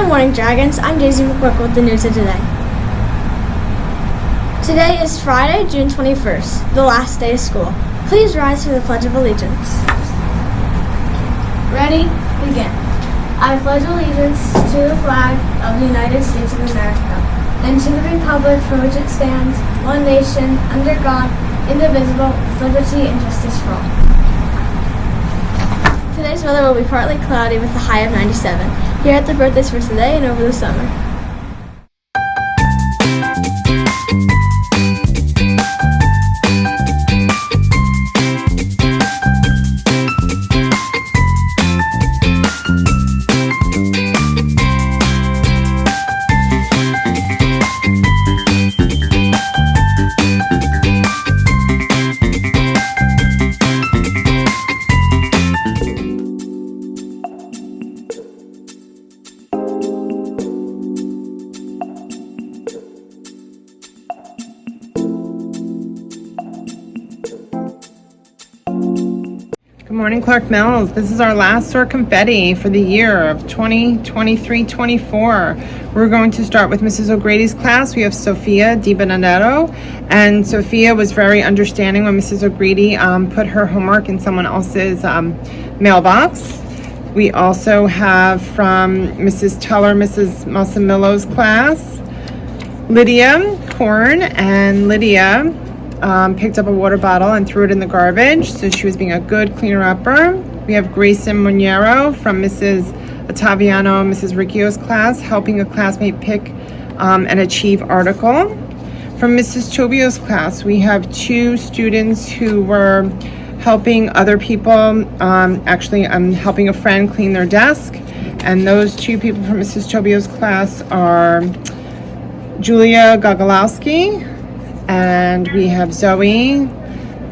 morning, Dragons. I'm Daisy McQuirk with the news of today. Today is Friday, June 21st, the last day of school. Please rise for the Pledge of Allegiance. Ready? Begin. I pledge allegiance to the flag of the United States of America and to the republic for which it stands, one nation, under God, indivisible, with liberty and justice for all. Today's weather will be partly cloudy with a high of 97. Here at the birthdays for today and over the summer. Good morning, Clark Mills. This is our last SOAR confetti for the year of 2023-24. We're going to start with Mrs. O'Grady's class. We have Sophia Di Benedetto, and Sophia was very understanding when Mrs. O'Grady put her homework in someone else's mailbox. We also have from Mrs. Teller, Mrs. Massimillo's class, Lydia Korn, and Lydia picked up a water bottle and threw it in the garbage, so she was being a good cleaner-upper. We have Grayson Monero from Mrs. Ottaviano, Mrs. Ricchio's class, helping a classmate pick an Achieve article. From Mrs. Chobio's class, we have two students who were helping other people. Actually, I'm helping a friend clean their desk, and those two people from Mrs. Chobio's class are Julia Gogolowski, and we have Zoe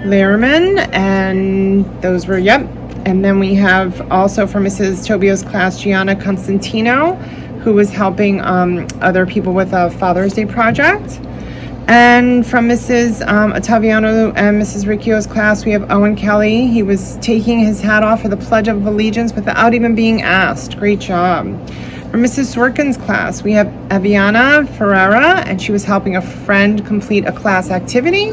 Lehrman, and those were, And then we have also from Mrs. Tobio's class, Gianna Constantino, who was helping other people with a Father's Day project. And from Mrs. Ottaviano and Mrs. Ricchio's class, we have Owen Kelly. He was taking his hat off for the Pledge of Allegiance without even being asked. Great job. From Mrs. Sorkin's class, we have Aviana Ferreira, and she was helping a friend complete a class activity.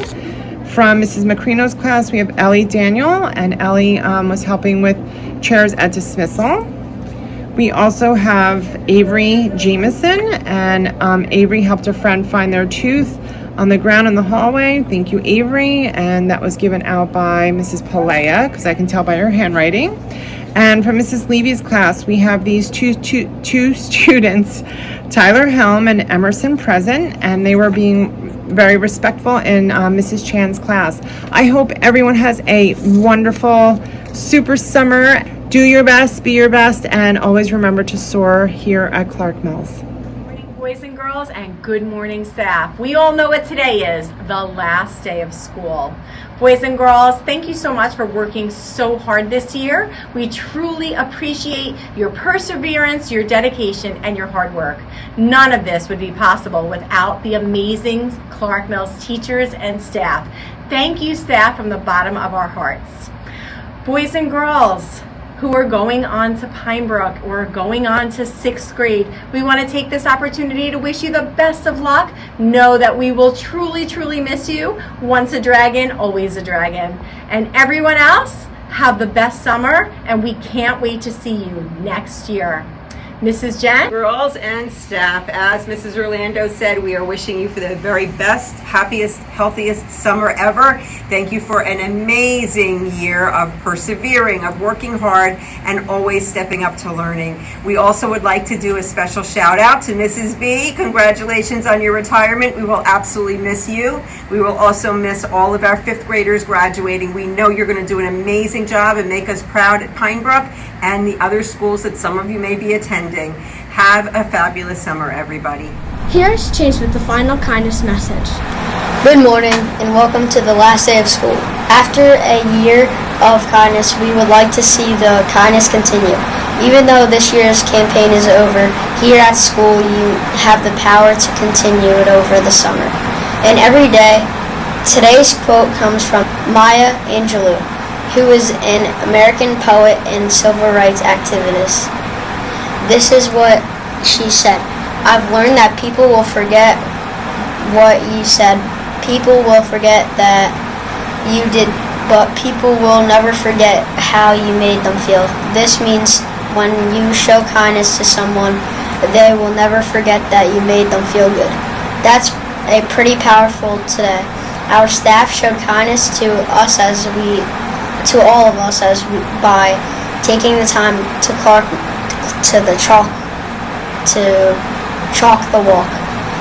From Mrs. Macrino's class, we have Ellie Daniel, and Ellie was helping with chairs at dismissal. We also have Avery Jameson, and Avery helped a friend find their tooth on the ground in the hallway. Thank you, Avery. And that was given out by Mrs. Palea, because I can tell by her handwriting. And from Mrs. Levy's class, we have these two students, Tyler Helm and Emerson present, and they were being very respectful in Mrs. Chan's class. I hope everyone has a wonderful, super summer. Do your best, be your best, and always remember to soar here at Clark Mills. Boys and girls, and good morning, staff. We all know what today is, the last day of school. Boys and girls, thank you so much for working so hard this year. We truly appreciate your perseverance, your dedication, and your hard work. None of this would be possible without the amazing Clark Mills teachers and staff. Thank you, staff, from the bottom of our hearts. Boys and girls who are going on to Pinebrook or going on to 6th grade, we want to take this opportunity to wish you the best of luck. Know that we will truly, truly miss you. Once a dragon, always a dragon. And everyone else, have the best summer, and we can't wait to see you next year. Mrs. Jen? Girls and staff, as Mrs. Orlando said, we are wishing you for the very best, happiest, healthiest summer ever. Thank you for an amazing year of persevering, of working hard, and always stepping up to learning. We also would like to do a special shout out to Mrs. B. Congratulations on your retirement. We will absolutely miss you. We will also miss all of our 5th graders graduating. We know you're going to do an amazing job and make us proud at Pinebrook and the other schools that some of you may be attending. Have a fabulous summer, everybody. Here's Chase with the final kindness message. Good morning and welcome to the last day of school. After a year of kindness, we would like to see the kindness continue. Even though this year's campaign is over, here at school you have the power to continue it over the summer. And every day, today's quote comes from Maya Angelou, who is an American poet and civil rights activist. This is what she said, "I've learned that people will forget what you said. People will forget that you did, but people will never forget how you made them feel. This means when you show kindness to someone, they will never forget that you made them feel good." That's a pretty powerful today. Our staff showed kindness to all of us by taking the time to chalk the walk.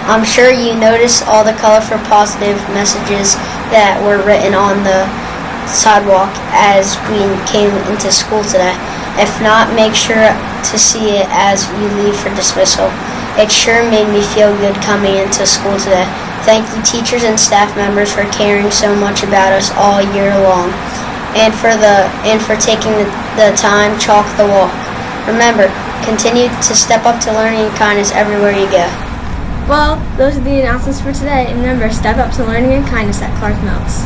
I'm sure you noticed all the colorful positive messages that were written on the sidewalk as we came into school today. If not, make sure to see it as you leave for dismissal. It sure made me feel good coming into school today. Thank you, teachers and staff members, for caring so much about us all year long, and for taking the time chalk the walk. Remember, continue to step up to learning and kindness everywhere you go. Well, those are the announcements for today. And remember, step up to learning and kindness at Clark Mills.